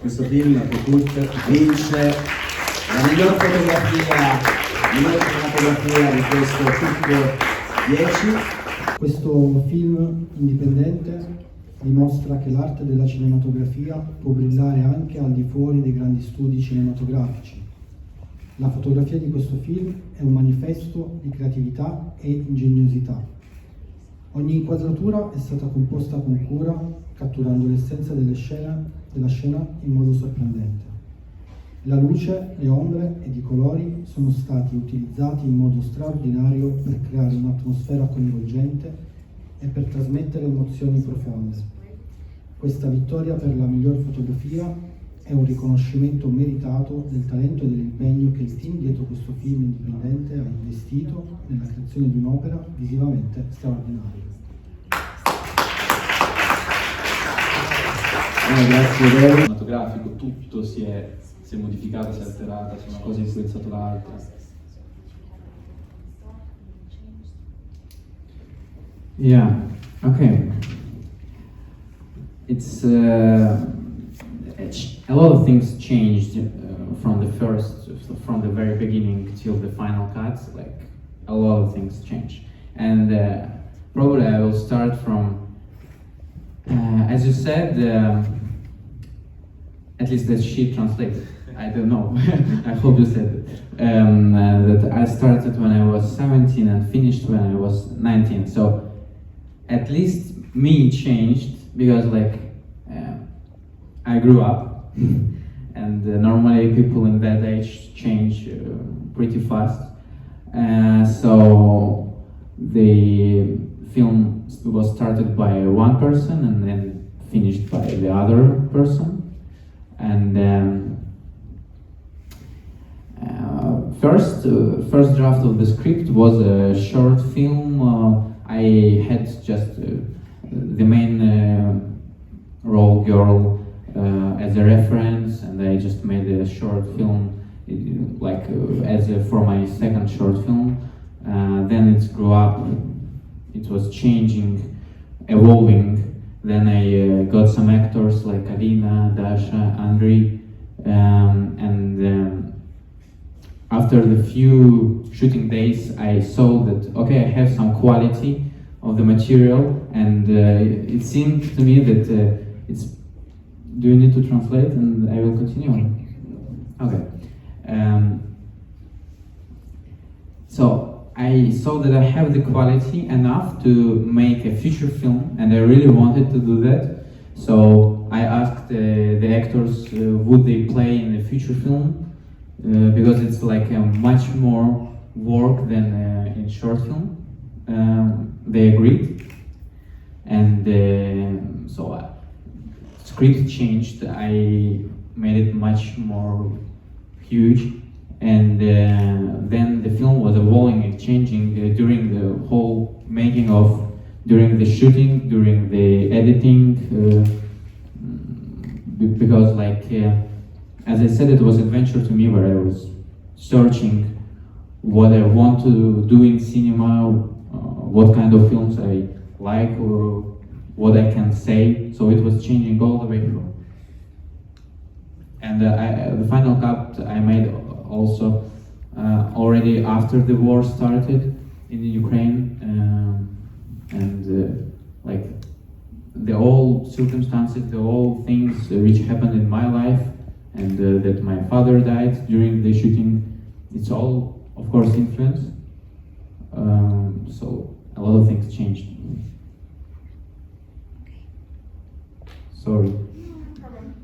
questo film, Pokut, vince la miglior fotografia di questo Pokut 10. Questo film indipendente dimostra che l'arte della cinematografia può brillare anche al di fuori dei grandi studi cinematografici. La fotografia di questo film è un manifesto di creatività e ingegnosità. Ogni inquadratura è stata composta con cura, catturando l'essenza della scena in modo sorprendente. La luce, le ombre ed i colori sono stati utilizzati in modo straordinario per creare un'atmosfera coinvolgente e per trasmettere emozioni profonde. Questa vittoria per la miglior fotografia è un riconoscimento meritato del talento e dell'impegno che il team dietro questo film indipendente ha investito nella creazione di un'opera visivamente straordinaria. Grazie a cinematografico, tutto si è modificato, si è alterato, una cosa ha influenzato l'altra. Yeah, okay. It's a lot of things changed from the very beginning till the final cut. Like a lot of things changed, and probably I will start from, as you said, at least that she translated. I don't know. I hope you said that I started when I was 17 and finished when I was 19. So at least me changed because I grew up and normally people in that age change pretty fast. So the film was started by one person and then finished by the other person. And first draft of the script was a short film. I had just the main role girl as a reference, and I just made a short film for my second short film. Then it grew up, it was changing, evolving. Then I got some actors like Alina, Dasha, Andrii, and after the few shooting days, I saw that, okay, I have some quality of the material, and it seemed to me that it's. Do you need to translate? And I will continue. Okay. So I saw that I have the quality enough to make a feature film, and I really wanted to do that. So I asked the actors, would they play in a feature film? Because it's like much more work than in short film. They agreed, and so script changed. I made it much more huge, and then the film was evolving and changing during the whole making of, during the shooting, during the editing, because as I said, it was an adventure to me where I was searching what I want to do in cinema, what kind of films I like, or what I can say. So it was changing all the way through. And the final cut I made also already after the war started in Ukraine, and the old circumstances, the old things which happened in my life, and that my father died during the shooting, it's all, of course, influence. So a lot of things changed. Sorry. No problem.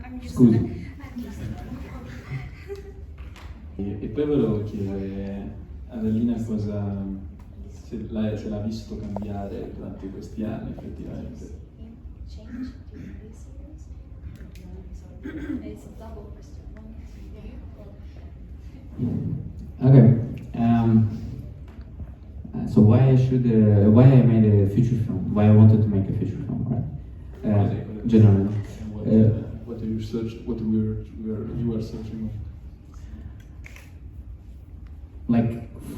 I'm used Scusi. to that. E poi volevo chiedere ad Alina se l'ha visto cambiare durante questi anni effettivamente. Change during this series? It's a double question. Okay. So why I made a feature film? Why I wanted to make a feature film, right? Generally. What you were searching?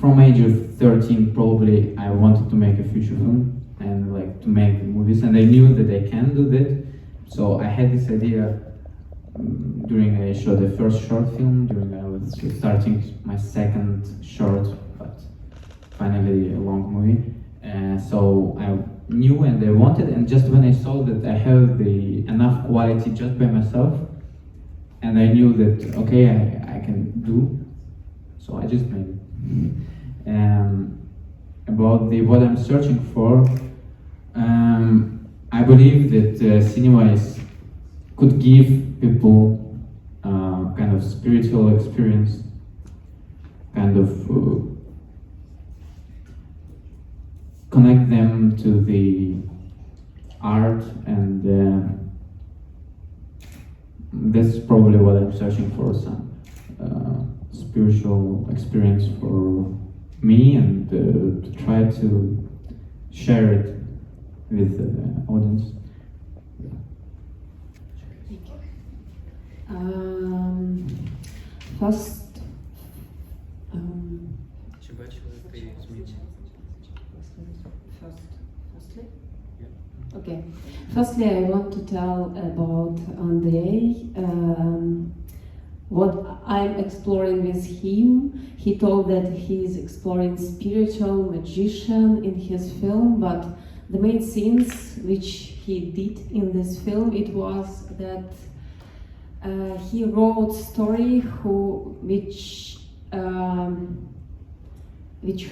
From age of 13, probably I wanted to make a feature film and to make movies, and I knew that I can do that. So I had this idea during I showed the first short film, during I was starting my second short, but finally a long movie. So I knew and I wanted, and just when I saw that I have the enough quality just by myself, and I knew that okay, I can do, so I just made it. About what I'm searching for, I believe that cinema could give people kind of spiritual experience, kind of connect them to the art, and that's probably what I'm searching for, some spiritual experience for me, and to try to share it with the audience. First, firstly? Okay. Firstly, I want to tell about Andrei. What I'm exploring with him. He told that he's exploring spiritual magician in his film, but the main scenes which he did in this film, it was that he wrote story which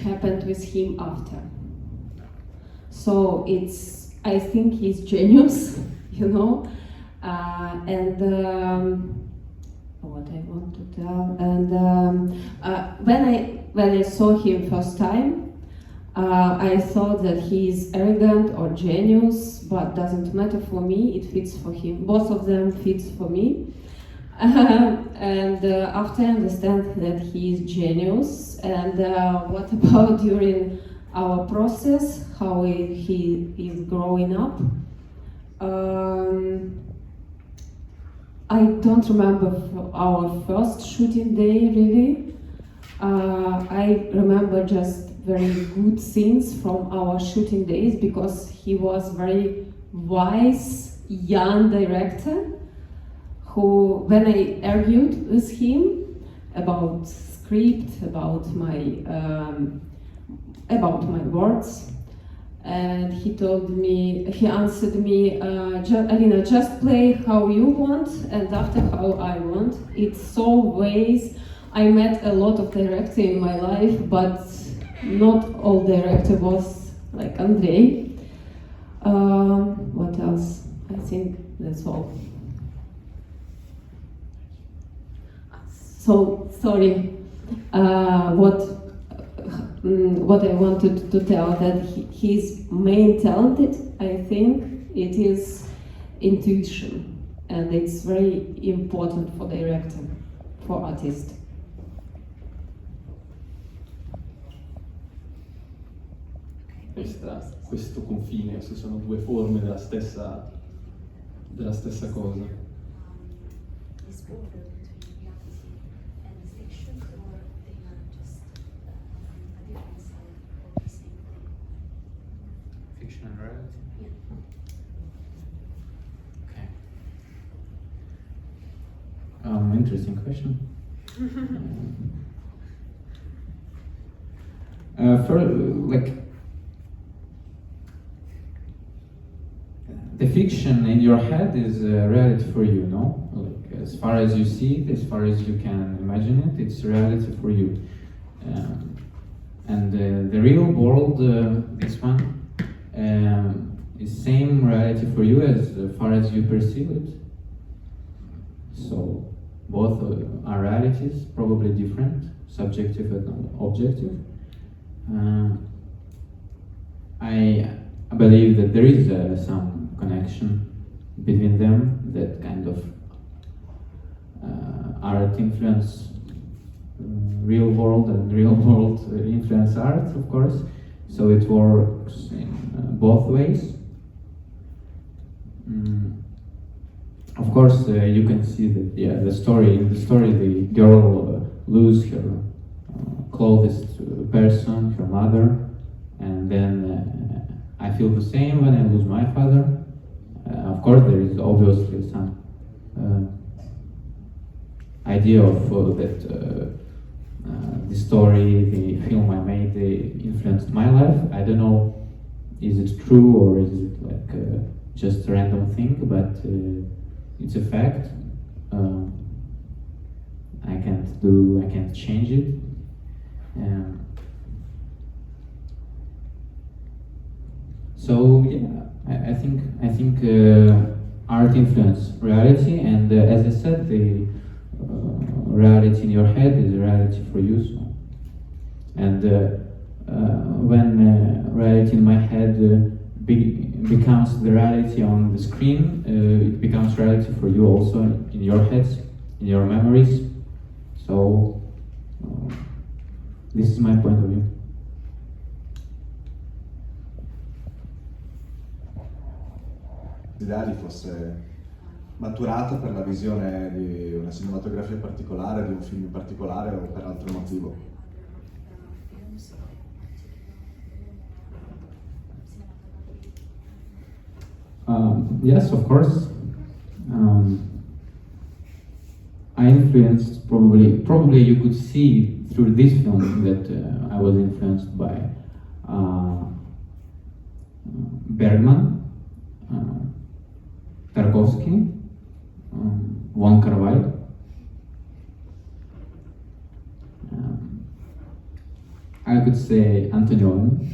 happened with him after. So I think he's genius, you know, and what I want to tell. And when I saw him first time, I thought that he is arrogant or genius, but doesn't matter for me. It fits for him. Both of them fits for me. And after I understand that he is genius, and what about during our process, how he is growing up. I don't remember our first shooting day really. I remember just very good scenes from our shooting days because he was very wise young director who, when I argued with him about script, about my words, and he answered me, Alina, just play how you want and after how I want. It's so ways. I met a lot of directors in my life, but not all director was like Andrei. What else? I think that's all. So, sorry, what I wanted to tell, that his main talent, I think, it is intuition, and it's very important for director, for artist. Questo confine, se sono due forme della stessa cosa. Is border between reality and fiction, or they are just a different side of the same thing? Fiction and reality? Yeah. Okay. Interesting question. The fiction in your head is reality for you, no? Like, as far as you see it, as far as you can imagine it, it's reality for you. And the real world, this one, is same reality for you as far as you perceive it. So both are realities, probably different, subjective and objective. I believe that there is some connection between them, that kind of art influence real world and real world influence art, of course. So it works in both ways. Of course, you can see that in the story, the girl loses her closest person, her mother, and then I feel the same when I lose my father. Of course, there is obviously some idea of that the story, the film I made, influenced my life. I don't know, is it true or is it like just a random thing, but it's a fact. I can't change it. So yeah, I think art influences reality, and as I said, the reality in your head is a reality for you. So, and when reality in my head becomes the reality on the screen, it becomes reality for you also in your heads, in your memories. So this is my point of view. Ideali fosse maturato per la visione di una cinematografia particolare, di un film in particolare o per altro motivo. Yes, of course. I influenced probably you could see through this film that I was influenced by Bergman, Tarkovsky, Wong Kar-wai. I could say Antonioni.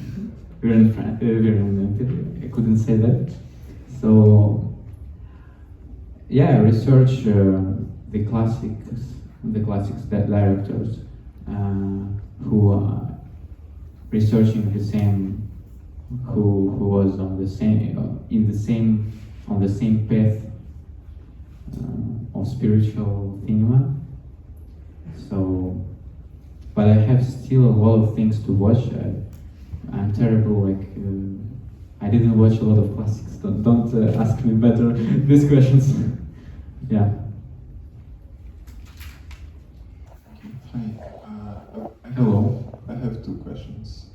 We're in I couldn't say that. So yeah, I research the classics directors who are researching the same, who was on the same on the same path of spiritual cinema. So, but I have still a lot of things to watch. I'm terrible, like I didn't watch a lot of classics. Don't ask me better these questions. Yeah. Hi. Hello. I have two questions.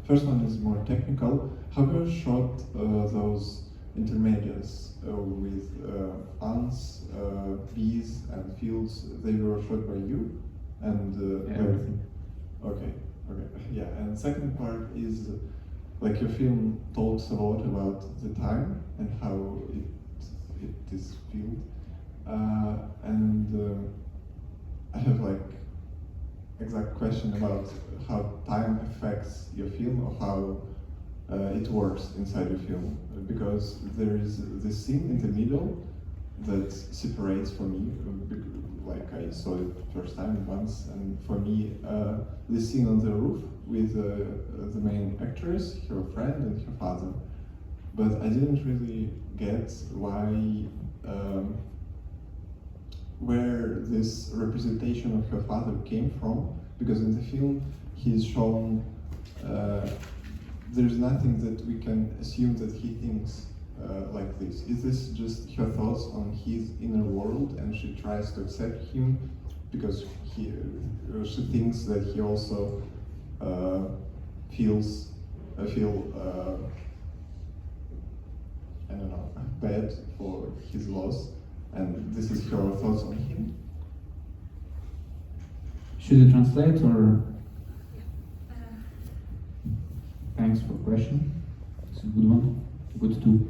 First one is more technical. How you shot those intermediates with ants, bees, and fields? They were shot by you, and Everything. Okay. Yeah. And second part is like your film talks a lot about the time and how it is filmed, and I have like exact question about how time affects your film or how it works inside your film, because there is this scene in the middle that separates for me, like I saw it first time once, and for me this scene on the roof with the main actress, her friend and her father, but I didn't really get why where this representation of her father came from, because in the film he's shown there's nothing that we can assume that he thinks like this. Is this just her thoughts on his inner world and she tries to accept him because she thinks that he also feel I don't know, bad for his loss, and this is her thoughts on him? Should you translate or? Thanks for the question. It's a good one. Good too.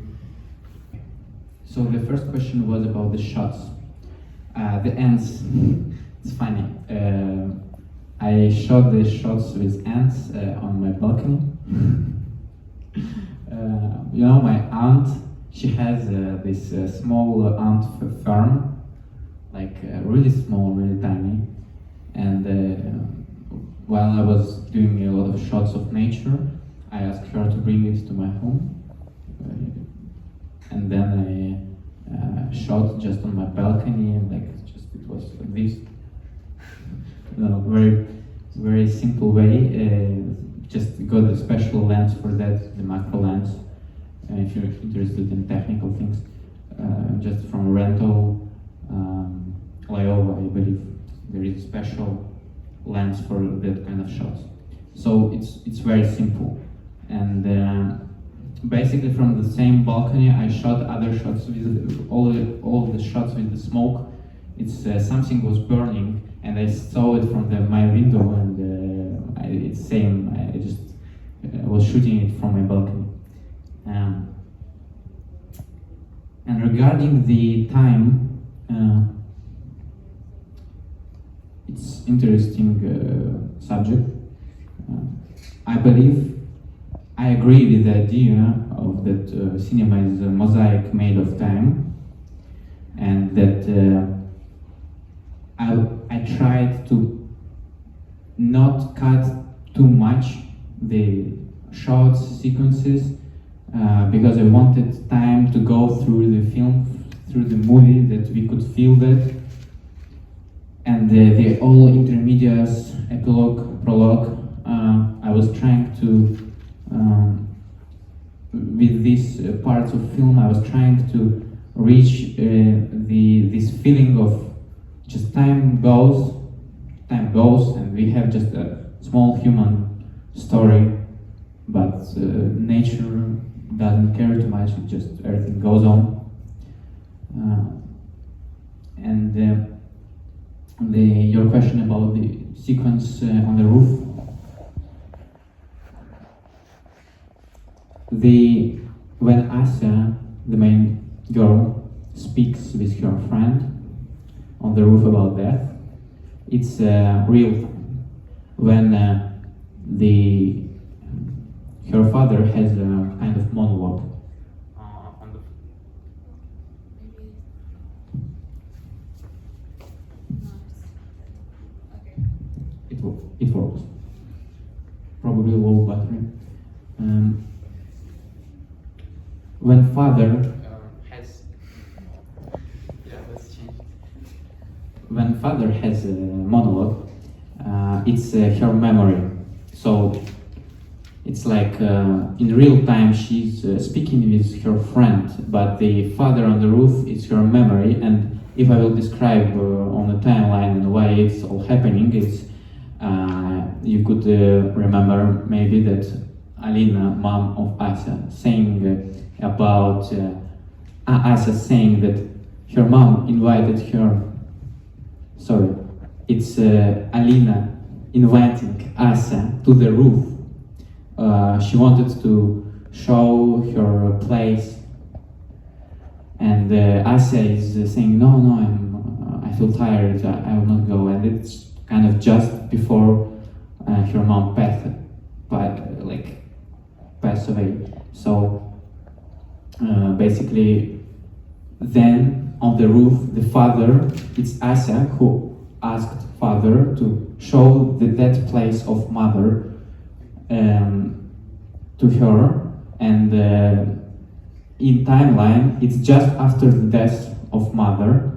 So the first question was about the shots. The ants. It's funny. I shot the shots with ants on my balcony. You know, my aunt, she has this small ant farm, like really small, really tiny. And while I was doing a lot of shots of nature, I asked her to bring it to my home. And then I shot just on my balcony, like it was like this. No, very simple way. Just got a special lens for that, the macro lens. If you're interested in technical things, just from rental, Lioba, I believe there is a special lens for that kind of shots. So it's very simple, and basically from the same balcony I shot other shots with all the shots with the smoke it's something was burning, and I saw it from my window, and it's same. I just was shooting it from my balcony. And regarding the time, it's interesting subject. I believe I agree with the idea of that cinema is a mosaic made of time, and that I tried to not cut too much the short sequences because I wanted time to go through the film, through the movie, that we could feel that. And the all intermediates, epilogue, prologue, I was trying to, with these parts of film, I was trying to reach this feeling of just time goes, and we have just a small human story, but nature doesn't care too much, it just everything goes on. Your question about the sequence on the roof. When Asa, the main girl, speaks with her friend on the roof about death, it's real. When her father has a kind of monologue. It works. Probably low battery. When father has a monologue, it's her memory. So it's like in real time she's speaking with her friend, but the father on the roof is her memory. And if I will describe on the timeline and why it's all happening, it's you could remember maybe that Alina, mom of Asa, saying about Asa saying that her mom invited her. Sorry, it's Alina inviting Asa to the roof. She wanted to show her place, and Asa is saying, "No, I feel tired. I will not go." And it's kind of just before her mom passed away. So basically, then on the roof, the father, it's Asa who asked father to show the dead place of mother to her, and in timeline, it's just after the death of mother.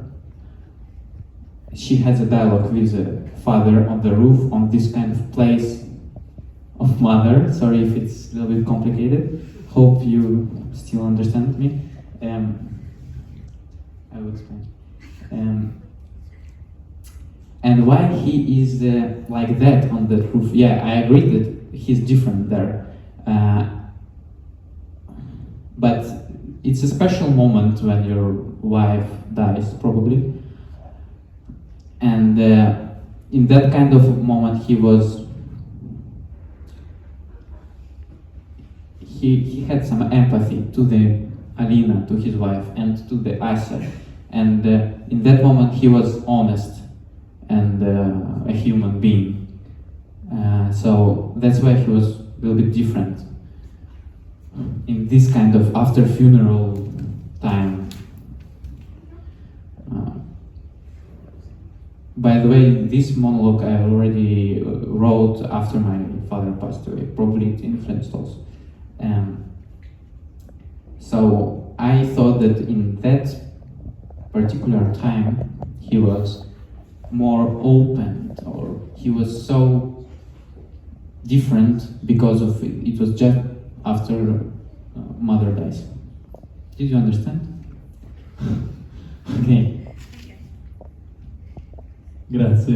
She has a dialogue with the father on the roof on this kind of place of mother. Sorry if it's a little bit complicated. Hope you still understand me. I will explain. And why he is like that on the roof? Yeah, I agree that he's different there. But it's a special moment when your wife dies, probably. And in that kind of moment, he had some empathy to the Alina, to his wife, and to the Asa. And in that moment, he was honest and a human being. So that's why he was a little bit different in this kind of after funeral time. By the way, this monologue I already wrote after my father passed away. Probably it influenced also. So I thought that in that particular time he was more open, or he was so different because of it was just after mother dies. Did you understand? Okay. Grazie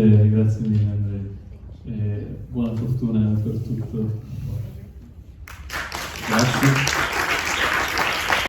mille Andrea. Buona fortuna per tutto. Grazie.